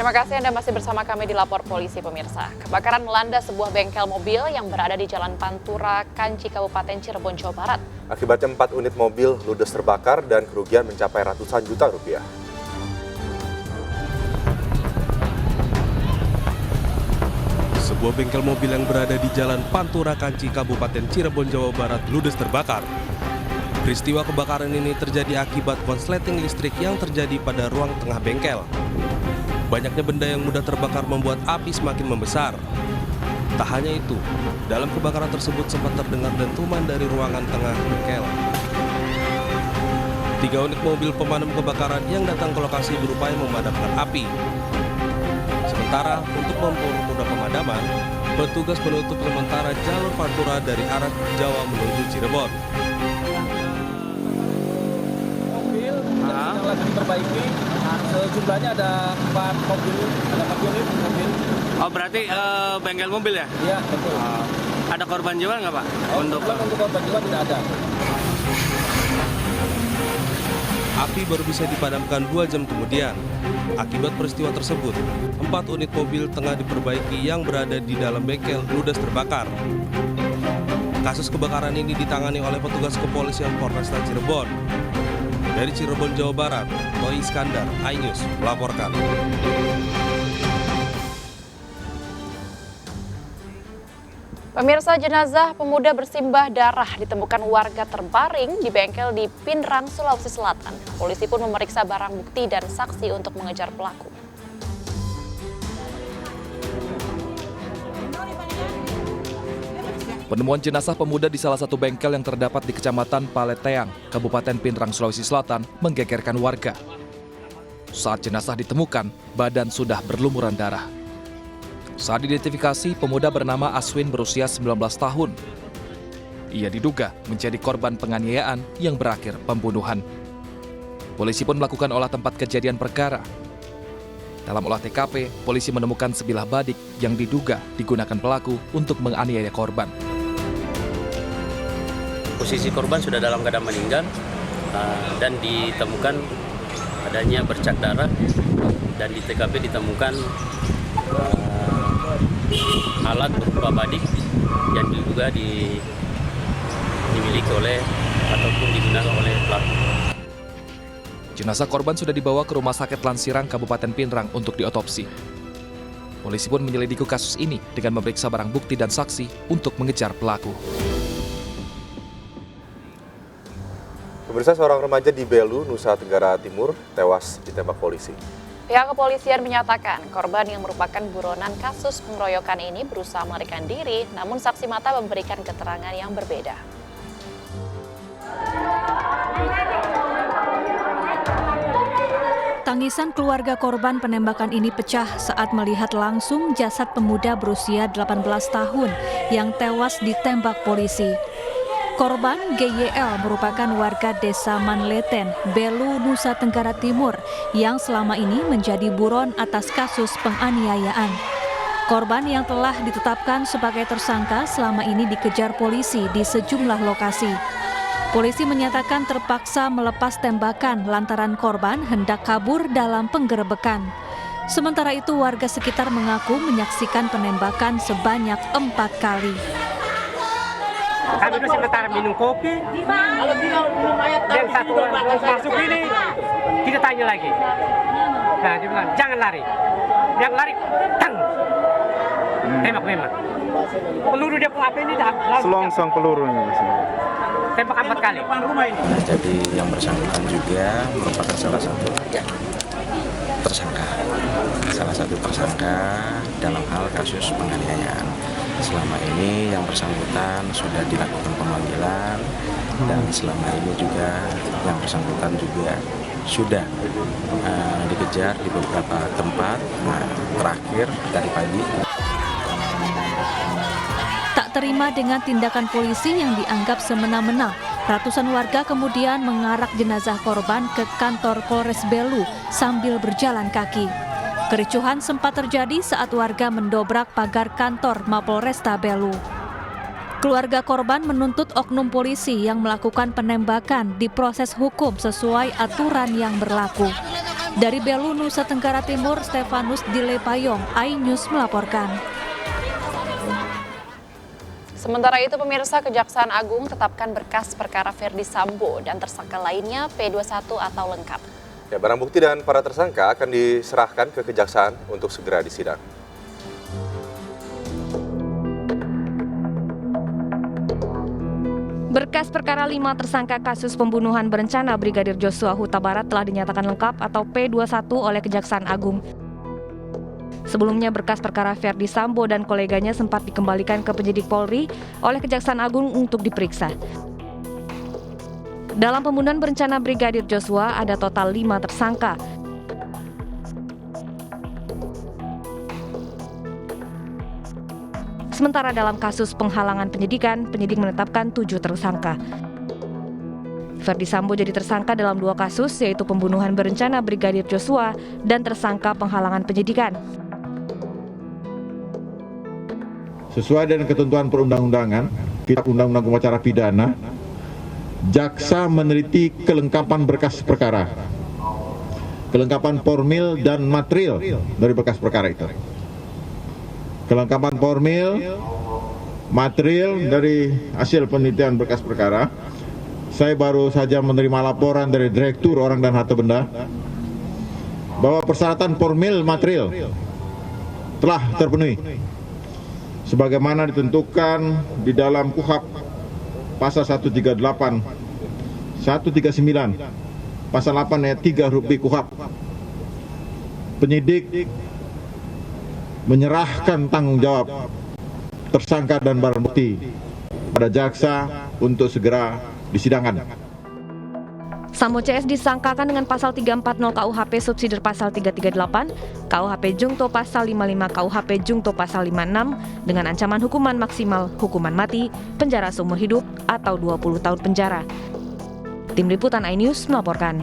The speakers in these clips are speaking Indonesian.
Terima kasih Anda masih bersama kami di Lapor Polisi pemirsa. Kebakaran melanda sebuah bengkel mobil yang berada di Jalan Pantura, Kanci, Kabupaten Cirebon, Jawa Barat. Akibatnya 4 unit mobil ludes terbakar dan kerugian mencapai ratusan juta rupiah. Sebuah bengkel mobil yang berada di Jalan Pantura, Kanci, Kabupaten Cirebon, Jawa Barat ludes terbakar. Peristiwa kebakaran ini terjadi akibat konsleting listrik yang terjadi pada ruang tengah bengkel. Banyaknya benda yang mudah terbakar membuat api semakin membesar. Tak hanya itu, dalam kebakaran tersebut sempat terdengar dentuman dari ruangan tengah bengkel. 3 unit mobil pemadam kebakaran yang datang ke lokasi berupaya memadamkan api. Sementara untuk mempermudah pemadaman, petugas menutup sementara jalur Pantura dari arah Jawa menuju Cirebon. Mobil yang lagi diperbaiki, jumlahnya ada 4 unit mobil. Oh, berarti bengkel mobil ya? Iya, betul. Ada korban jiwa nggak, Pak? Untuk korban jiwa tidak ada. Api baru bisa dipadamkan 2 jam kemudian. Akibat peristiwa tersebut, 4 unit mobil tengah diperbaiki yang berada di dalam bengkel ludes terbakar. Kasus kebakaran ini ditangani oleh petugas kepolisian Polresta Cirebon. Dari Cirebon, Jawa Barat, Toi Iskandar, iNews melaporkan. Pemirsa, jenazah pemuda bersimbah darah ditemukan warga terbaring di bengkel di Pinrang, Sulawesi Selatan. Polisi pun memeriksa barang bukti dan saksi untuk mengejar pelaku. Penemuan jenazah pemuda di salah satu bengkel yang terdapat di Kecamatan Paleteang, Kabupaten Pinrang, Sulawesi Selatan, menggegerkan warga. Saat jenazah ditemukan, badan sudah berlumuran darah. Saat identifikasi, pemuda bernama Aswin berusia 19 tahun. Ia diduga menjadi korban penganiayaan yang berakhir pembunuhan. Polisi pun melakukan olah tempat kejadian perkara. Dalam olah TKP, polisi menemukan sebilah badik yang diduga digunakan pelaku untuk menganiaya korban. Posisi korban sudah dalam keadaan meninggal dan ditemukan adanya bercak darah, dan di TKP ditemukan alat berupa badik yang diduga dimiliki oleh ataupun digunakan oleh pelaku. Jenazah korban sudah dibawa ke Rumah Sakit Lansirang, Kabupaten Pinrang untuk diotopsi. Polisi pun menyelidiki kasus ini dengan memeriksa barang bukti dan saksi untuk mengejar pelaku. Pemirsa, seorang remaja di Belu, Nusa Tenggara Timur, tewas ditembak polisi. Pihak kepolisian menyatakan korban yang merupakan buronan kasus pengeroyokan ini berusaha melarikan diri, namun saksi mata memberikan keterangan yang berbeda. Tangisan keluarga korban penembakan ini pecah saat melihat langsung jasad pemuda berusia 18 tahun yang tewas ditembak polisi. Korban GYL merupakan warga desa Manleten, Belu, Nusa Tenggara Timur yang selama ini menjadi buron atas kasus penganiayaan. Korban yang telah ditetapkan sebagai tersangka selama ini dikejar polisi di sejumlah lokasi. Polisi menyatakan terpaksa melepas tembakan lantaran korban hendak kabur dalam penggerebekan. Sementara itu warga sekitar mengaku menyaksikan penembakan sebanyak 4 kali. Kami itu sementara minum kopi, dan satu orang masuk ini, kita tanya lagi. Nah, dia bilang, jangan lari. Yang lari, tang. Tembak memang. Peluru dia pun apa ini dah. Selongsong pelurunya. Tembak 4 kali. Nah, jadi yang bersangkutan juga merupakan salah satu tersangka dalam hal kasus penganiayaan. Selama ini yang bersangkutan sudah dilakukan pemanggilan, dan selama ini juga yang bersangkutan juga sudah dikejar di beberapa tempat, terakhir dari pagi. Tak terima dengan tindakan polisi yang dianggap semena-mena, ratusan warga kemudian mengarak jenazah korban ke kantor Polres Belu sambil berjalan kaki. Kericuhan sempat terjadi saat warga mendobrak pagar kantor Mapolresta Belu. Keluarga korban menuntut oknum polisi yang melakukan penembakan diproses hukum sesuai aturan yang berlaku. Dari Belu, Nusa Tenggara Timur, Stefanus Dilepayong, iNews melaporkan. Sementara itu, pemirsa, Kejaksaan Agung tetapkan berkas perkara Ferdy Sambo dan tersangka lainnya P21 atau lengkap. Ya, barang bukti dan para tersangka akan diserahkan ke Kejaksaan untuk segera disidang. Berkas perkara 5 tersangka kasus pembunuhan berencana Brigadir Joshua Huta Barat telah dinyatakan lengkap atau P21 oleh Kejaksaan Agung. Sebelumnya berkas perkara Ferdy Sambo dan koleganya sempat dikembalikan ke penyidik Polri oleh Kejaksaan Agung untuk diperiksa. Dalam pembunuhan berencana Brigadir Joshua ada total 5 tersangka. Sementara dalam kasus penghalangan penyidikan, penyidik menetapkan 7 tersangka. Ferdy Sambo jadi tersangka dalam 2 kasus, yaitu pembunuhan berencana Brigadir Joshua dan tersangka penghalangan penyidikan. Sesuai dengan ketentuan perundang-undangan, Kitab Undang-Undang Hukum Acara Pidana, jaksa meneliti kelengkapan berkas perkara, kelengkapan formil dan material dari berkas perkara itu. Kelengkapan formil, material dari hasil penelitian berkas perkara. Saya baru saja menerima laporan dari Direktur Orang dan Harta Benda bahwa persyaratan formil material telah terpenuhi sebagaimana ditentukan di dalam KUHP pasal 138, 139, pasal 8 ayat 3 huruf B KUHP. Penyidik menyerahkan tanggung jawab tersangka dan barang bukti pada jaksa untuk segera disidangkan. Sambo CS disangkakan dengan pasal 340 KUHP subsidiar pasal 338, KUHP Jungto pasal 55, KUHP Jungto pasal 56 dengan ancaman hukuman maksimal hukuman mati, penjara seumur hidup atau 20 tahun penjara. Tim Liputan iNews melaporkan.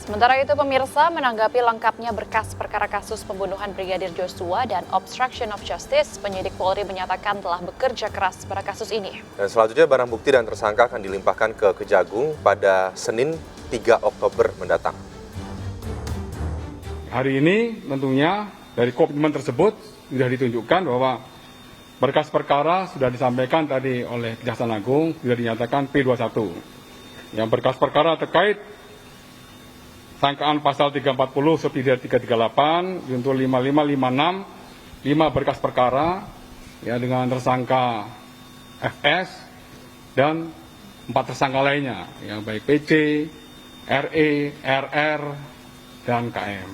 Sementara itu, pemirsa, menanggapi lengkapnya berkas perkara kasus pembunuhan Brigadir Joshua dan obstruction of justice, penyidik Polri menyatakan telah bekerja keras pada kasus ini. Dan selanjutnya barang bukti dan tersangka akan dilimpahkan ke Kejagung pada Senin 3 Oktober mendatang. Hari ini tentunya dari komitmen tersebut sudah ditunjukkan bahwa berkas perkara sudah disampaikan tadi oleh Kejaksaan Agung, sudah dinyatakan P21. Yang berkas perkara terkait sangkaan pasal 340 subsidiar 338 junto 5556, 5 berkas perkara ya dengan tersangka FS dan 4 tersangka lainnya yang baik PC, RE, RR dan KM.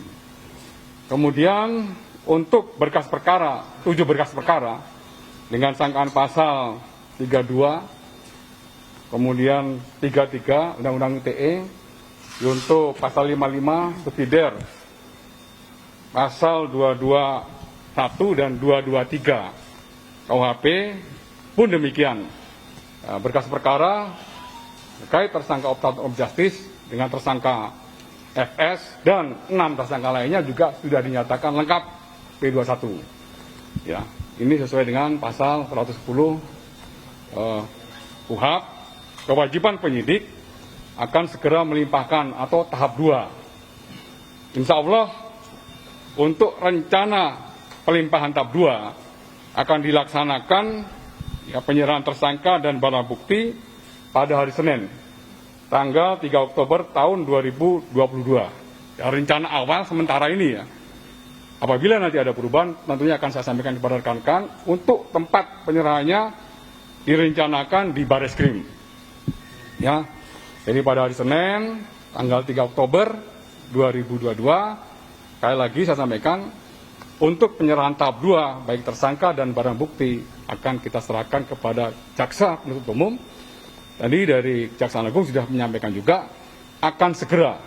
Kemudian untuk berkas perkara 7 berkas perkara dengan sangkaan pasal 32 kemudian 33 Undang-Undang ITE untuk pasal 55 subsidiar pasal 221 dan 223 KUHP pun demikian. Berkas perkara terkait tersangka obstruction of justice dengan tersangka FS dan 6 tersangka lainnya juga sudah dinyatakan lengkap P21. Ya, ini sesuai dengan pasal 110 KUHP, kewajiban penyidik akan segera melimpahkan atau tahap 2. Insya Allah untuk rencana pelimpahan tahap 2 akan dilaksanakan ya, penyerahan tersangka dan barang bukti pada hari Senin, tanggal 3 Oktober tahun 2022. Ya, rencana awal sementara ini ya. Apabila nanti ada perubahan, tentunya akan saya sampaikan kepada rekan-rekan untuk tempat penyerahannya direncanakan di Bareskrim. Ya. Jadi pada hari Senin, tanggal 3 Oktober 2022, sekali lagi saya sampaikan, untuk penyerahan tahap 2, baik tersangka dan barang bukti, akan kita serahkan kepada Jaksa Penuntut Umum. Tadi dari Kejaksaan Agung sudah menyampaikan juga, akan segera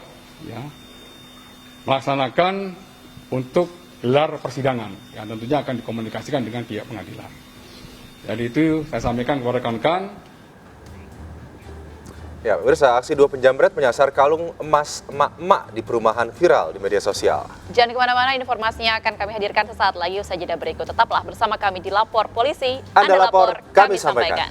ya, melaksanakan untuk gelar persidangan. Yang tentunya akan dikomunikasikan dengan pihak pengadilan. Jadi itu saya sampaikan kepada rekan-rekan. Ya, pemirsa, aksi 2 penjamret menyasar kalung emas emak-emak di perumahan viral di media sosial. Jangan kemana-mana, informasinya akan kami hadirkan sesaat lagi usai jeda berikut. Tetaplah bersama kami di Lapor Polisi. Anda lapor, kami sampaikan.